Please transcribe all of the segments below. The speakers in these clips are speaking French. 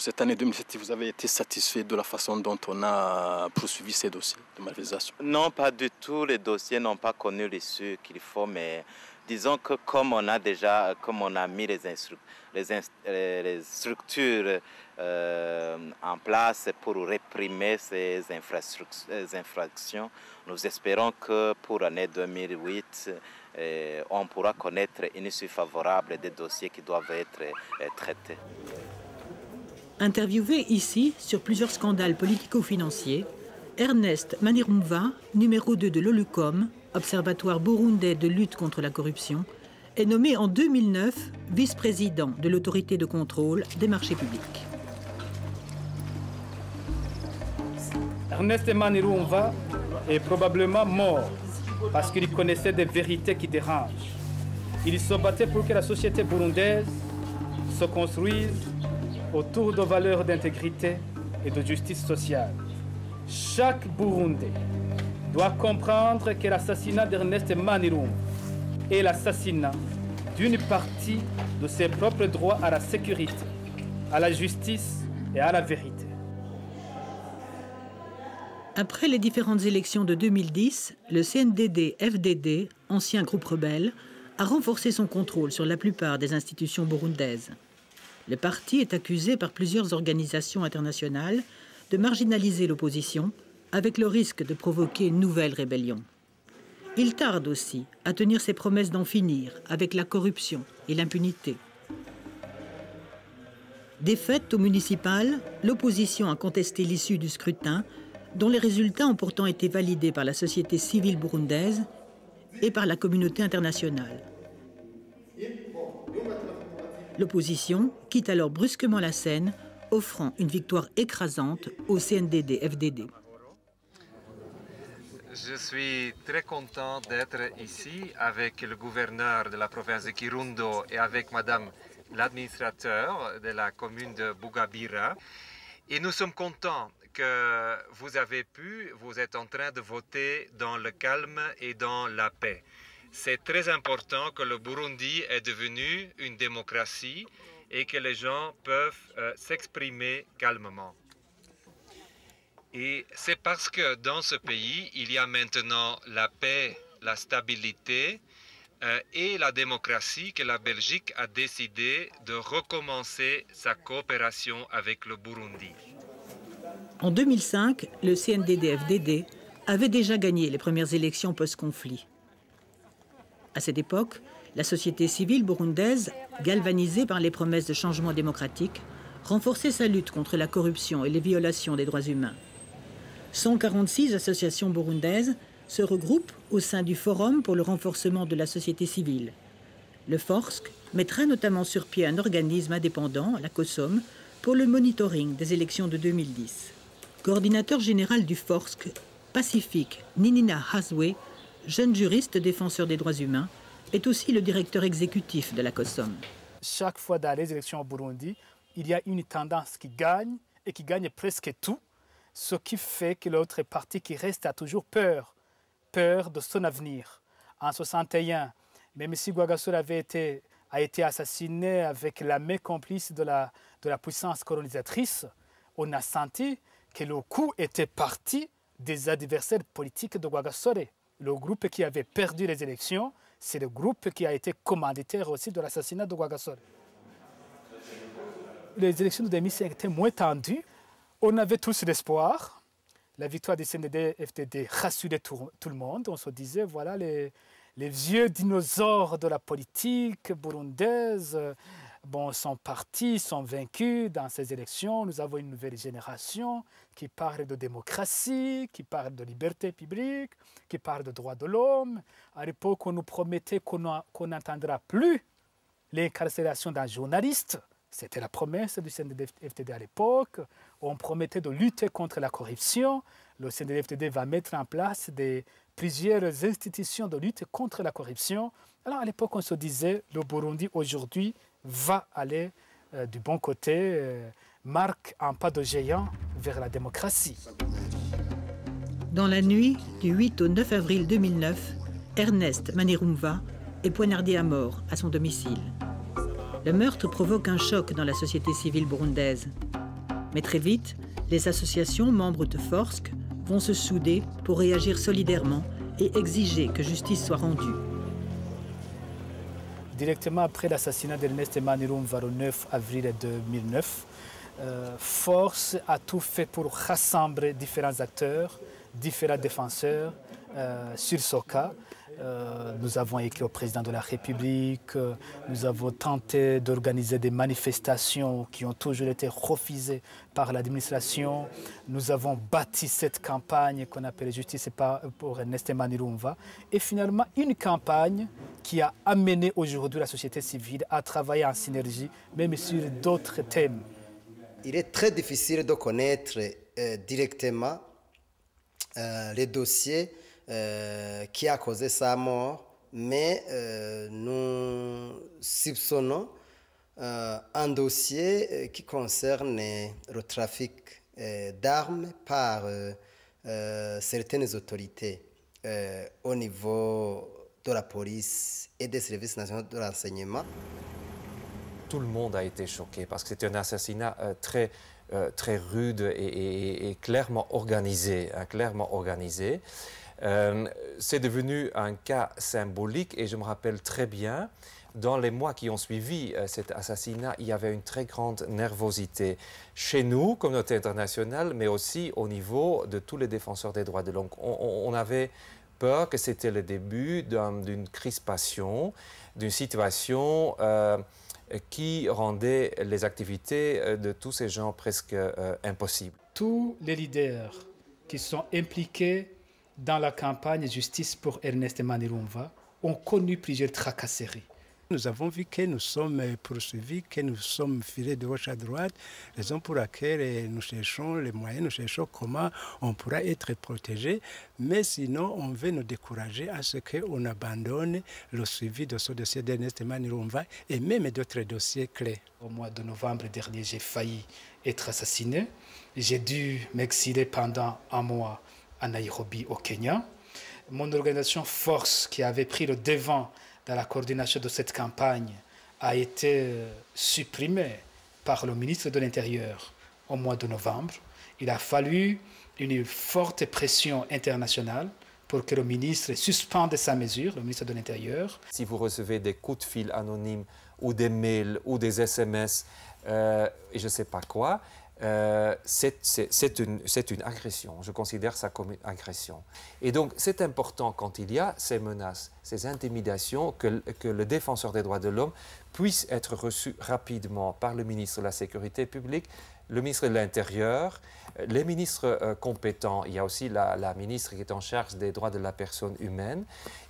cette année 2007, vous avez été satisfait de la façon dont on a poursuivi ces dossiers de malversation? Non, pas du tout. Les dossiers n'ont pas connu l'issue qu'il faut, mais disons que comme on a mis les structures en place pour réprimer ces infractions, nous espérons que pour l'année 2008, on pourra connaître une issue favorable des dossiers qui doivent être traités. Interviewé ici sur plusieurs scandales politico-financiers, Ernest Manirumva, numéro 2 de l'OLUCOM, Observatoire burundais de lutte contre la corruption, est nommé en 2009 vice-président de l'autorité de contrôle des marchés publics. Ernest Manirumva est probablement mort parce qu'il connaissait des vérités qui dérangent. Il se battait pour que la société burundaise se construise autour de valeurs d'intégrité et de justice sociale. Chaque Burundais doit comprendre que l'assassinat d'Ernest Manirumva est l'assassinat d'une partie de ses propres droits à la sécurité, à la justice et à la vérité. Après les différentes élections de 2010, le CNDD-FDD, ancien groupe rebelle, a renforcé son contrôle sur la plupart des institutions burundaises. Le parti est accusé par plusieurs organisations internationales de marginaliser l'opposition, avec le risque de provoquer une nouvelle rébellion. Il tarde aussi à tenir ses promesses d'en finir avec la corruption et l'impunité. Défaite au municipal, l'opposition a contesté l'issue du scrutin, dont les résultats ont pourtant été validés par la société civile burundaise et par la communauté internationale. L'opposition quitte alors brusquement la scène, offrant une victoire écrasante au CNDD-FDD. Je suis très content d'être ici avec le gouverneur de la province de Kirundo et avec madame l'administrateur de la commune de Bugabira. Et nous sommes contents que vous êtes en train de voter dans le calme et dans la paix. C'est très important que le Burundi est devenu une démocratie et que les gens peuvent s'exprimer calmement. Et c'est parce que dans ce pays, il y a maintenant la paix, la stabilité et la démocratie que la Belgique a décidé de recommencer sa coopération avec le Burundi. En 2005, le CNDD-FDD avait déjà gagné les premières élections post-conflit. À cette époque, la société civile burundaise, galvanisée par les promesses de changement démocratique, renforçait sa lutte contre la corruption et les violations des droits humains. 146 associations burundaises se regroupent au sein du Forum pour le renforcement de la société civile. Le FORSC mettra notamment sur pied un organisme indépendant, la COSOM, pour le monitoring des élections de 2010. Coordinateur général du FORSC, Pacifique Ninina Hazwe, jeune juriste défenseur des droits humains, est aussi le directeur exécutif de la COSOM. Chaque fois dans les élections au Burundi, il y a une tendance qui gagne et qui gagne presque tout, ce qui fait que l'autre parti qui reste a toujours peur de son avenir. En 1961, même si Rwagasore a été assassiné avec la main complice de la puissance colonisatrice, on a senti que le coup était parti des adversaires politiques de Rwagasore. Le groupe qui avait perdu les élections, c'est le groupe qui a été commanditaire aussi de l'assassinat de Rwagasore. Les élections de 2005 étaient moins tendues. On avait tous l'espoir. La victoire du CNDD-FDD rassurait tout le monde. On se disait, voilà, les vieux dinosaures de la politique burundaise sont partis, sont vaincus dans ces élections. Nous avons une nouvelle génération qui parle de démocratie, qui parle de liberté publique, qui parle de droits de l'homme. À l'époque, on nous promettait qu'on n'entendra plus l'incarcération d'un journaliste. C'était la promesse du CNDD-FDD à l'époque. On promettait de lutter contre la corruption. Le CNDD-FDD va mettre en place plusieurs institutions de lutte contre la corruption. Alors à l'époque, on se disait, le Burundi aujourd'hui va aller du bon côté, marque un pas de géant vers la démocratie. Dans la nuit du 8 au 9 avril 2009, Ernest Manirumva est poignardé à mort à son domicile. Le meurtre provoque un choc dans la société civile burundaise. Mais très vite, les associations membres de Forsk vont se souder pour réagir solidairement et exiger que justice soit rendue. Directement après l'assassinat d'Ernest Manirumva le 9 avril 2009, Forsk a tout fait pour rassembler différents acteurs, différents défenseurs sur ce cas. Nous avons écrit au président de la République, nous avons tenté d'organiser des manifestations qui ont toujours été refusées par l'administration. Nous avons bâti cette campagne qu'on appelle Justice pour Ernest Manirumva. Et finalement, une campagne qui a amené aujourd'hui la société civile à travailler en synergie, même sur d'autres thèmes. Il est très difficile de connaître directement les dossiers qui a causé sa mort, mais nous soupçonnons un dossier qui concerne le trafic d'armes par certaines autorités au niveau de la police et des services nationaux de renseignement. Tout le monde a été choqué parce que c'était un assassinat très rude et clairement organisé. C'est devenu un cas symbolique et je me rappelle très bien, dans les mois qui ont suivi cet assassinat, il y avait une très grande nervosité chez nous, communauté internationale, mais aussi au niveau de tous les défenseurs des droits de l'homme. On avait peur que c'était le début d'une crispation, d'une situation qui rendait les activités de tous ces gens presque impossibles. Tous les leaders qui sont impliqués dans la campagne Justice pour Ernest Manirumva ont connu plusieurs tracasseries. Nous avons vu que nous sommes poursuivis, que nous sommes filés de gauche à droite, raison pour laquelle nous cherchons les moyens, nous cherchons comment on pourra être protégé, mais sinon on veut nous décourager à ce qu'on abandonne le suivi de ce dossier d'Ernest Manirumva et même d'autres dossiers clés. Au mois de novembre dernier, j'ai failli être assassiné. J'ai dû m'exiler pendant un mois à Nairobi, au Kenya. Mon organisation Force, qui avait pris le devant dans la coordination de cette campagne, a été supprimée par le ministre de l'Intérieur au mois de novembre. Il a fallu une forte pression internationale pour que le ministre suspende sa mesure, le ministre de l'Intérieur. Si vous recevez des coups de fil anonymes ou des mails ou des SMS et je ne sais pas quoi, c'est une agression. Je considère ça comme une agression. Et donc, c'est important quand il y a ces menaces, ces intimidations, que le défenseur des droits de l'homme puisse être reçu rapidement par le ministre de la Sécurité publique, le ministre de l'Intérieur, les ministres compétents. Il y a aussi la ministre qui est en charge des droits de la personne humaine.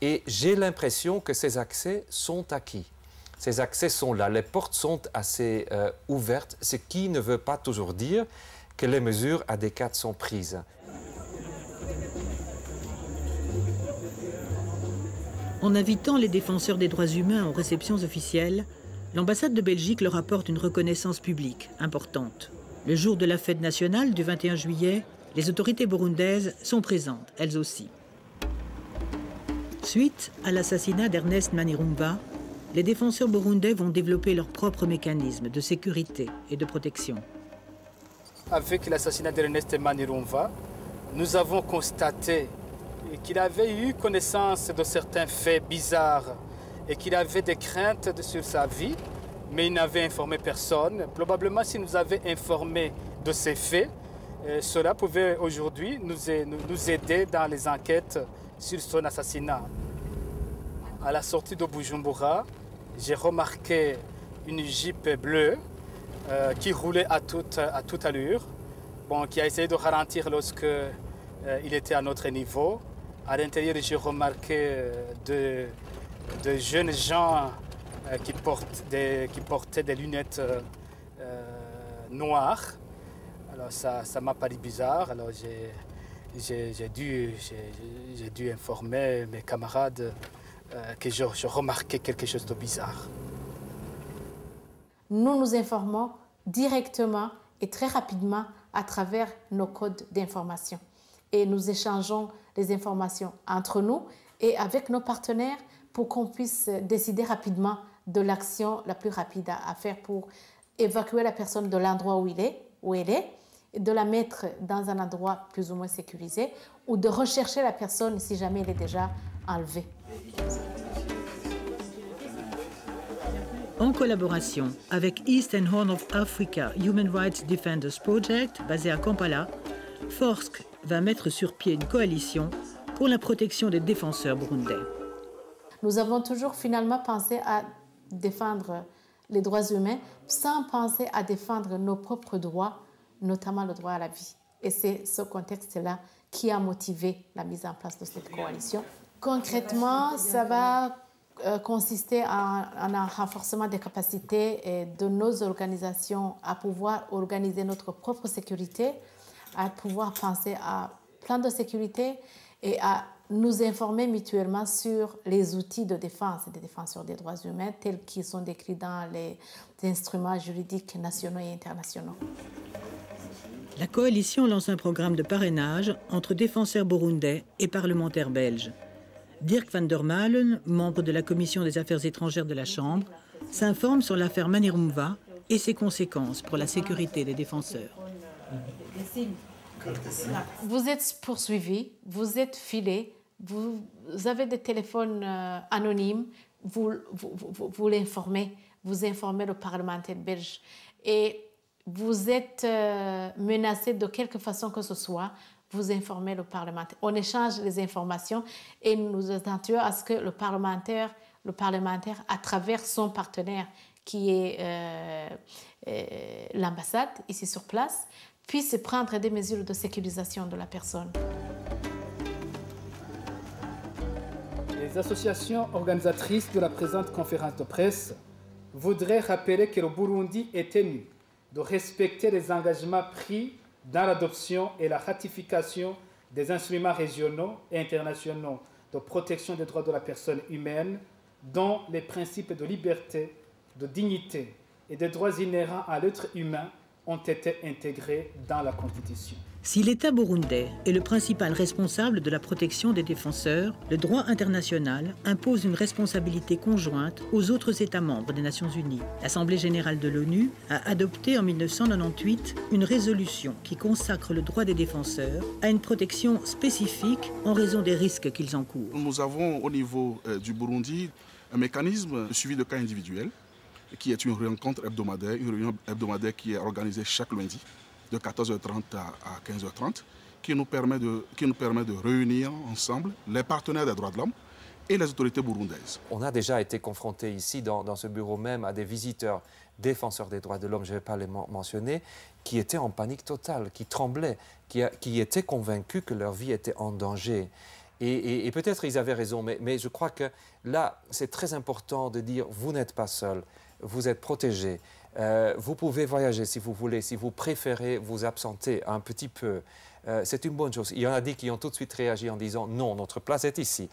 Et j'ai l'impression que ces accès sont acquis. Ces accès sont là, les portes sont assez ouvertes, ce qui ne veut pas toujours dire que les mesures adéquates sont prises. En invitant les défenseurs des droits humains aux réceptions officielles, l'ambassade de Belgique leur apporte une reconnaissance publique importante. Le jour de la fête nationale du 21 juillet, les autorités burundaises sont présentes, elles aussi. Suite à l'assassinat d'Ernest Manirumva, les défenseurs burundais vont développer leurs propres mécanismes de sécurité et de protection. Avec l'assassinat d'Ernest Manirumva, nous avons constaté qu'il avait eu connaissance de certains faits bizarres et qu'il avait des craintes sur sa vie, mais il n'avait informé personne. Probablement, s'il nous avait informé de ces faits, cela pouvait aujourd'hui nous aider dans les enquêtes sur son assassinat. À la sortie de Bujumbura, j'ai remarqué une Jeep bleue qui roulait à toute allure, qui a essayé de ralentir lorsqu'il était à notre niveau. À l'intérieur, j'ai remarqué de jeunes gens qui portaient des lunettes noires. Alors ça m'a paru bizarre. Alors j'ai dû informer mes camarades que je remarquais quelque chose de bizarre. Nous nous informons directement et très rapidement à travers nos codes d'information. Et nous échangeons les informations entre nous et avec nos partenaires pour qu'on puisse décider rapidement de l'action la plus rapide à faire pour évacuer la personne de l'endroit où il est où elle est, de la mettre dans un endroit plus ou moins sécurisé ou de rechercher la personne si jamais elle est déjà enlevée. En collaboration avec East and Horn of Africa Human Rights Defenders Project, basé à Kampala, FORSC va mettre sur pied une coalition pour la protection des défenseurs burundais. Nous avons toujours finalement pensé à défendre les droits humains sans penser à défendre nos propres droits, notamment le droit à la vie. Et c'est ce contexte-là qui a motivé la mise en place de cette coalition. Concrètement, ça va consister en un renforcement des capacités de nos organisations à pouvoir organiser notre propre sécurité, à pouvoir penser à plan de sécurité et à nous informer mutuellement sur les outils de défense des défenseurs des droits humains tels qu'ils sont décrits dans les instruments juridiques nationaux et internationaux. La coalition lance un programme de parrainage entre défenseurs burundais et parlementaires belges. Dirk van der Malen, membre de la Commission des affaires étrangères de la Chambre, s'informe sur l'affaire Manirumva et ses conséquences pour la sécurité des défenseurs. Vous êtes poursuivi, vous êtes filé, vous avez des téléphones anonymes, vous l'informez, vous informez le parlementaire belge et vous êtes menacé de quelque façon que ce soit, vous informez le parlementaire. On échange les informations et nous attendons à ce que le parlementaire, à travers son partenaire qui est l'ambassade ici sur place, puisse prendre des mesures de sécurisation de la personne. Les associations organisatrices de la présente conférence de presse voudraient rappeler que le Burundi est tenu de respecter les engagements pris dans l'adoption et la ratification des instruments régionaux et internationaux de protection des droits de la personne humaine, dont les principes de liberté, de dignité et des droits inhérents à l'être humain ont été intégrés dans la Constitution. Si l'État burundais est le principal responsable de la protection des défenseurs, le droit international impose une responsabilité conjointe aux autres États membres des Nations Unies. L'Assemblée générale de l'ONU a adopté en 1998 une résolution qui consacre le droit des défenseurs à une protection spécifique en raison des risques qu'ils encourent. Nous avons au niveau du Burundi un mécanisme de suivi de cas individuels qui est une rencontre hebdomadaire, une réunion hebdomadaire qui est organisée chaque lundi de 14h30 à 15h30, qui nous permet de réunir ensemble les partenaires des droits de l'homme et les autorités burundaises. On a déjà été confronté ici, dans ce bureau même, à des visiteurs défenseurs des droits de l'homme, je ne vais pas les mentionner, qui étaient en panique totale, qui tremblaient, qui étaient convaincus que leur vie était en danger. Et peut-être ils avaient raison, mais je crois que là, c'est très important de dire, vous n'êtes pas seul, vous êtes protégés. Vous pouvez voyager si vous voulez, si vous préférez vous absenter un petit peu. C'est une bonne chose. Il y en a dit qui ont tout de suite réagi en disant « Non, notre place est ici ».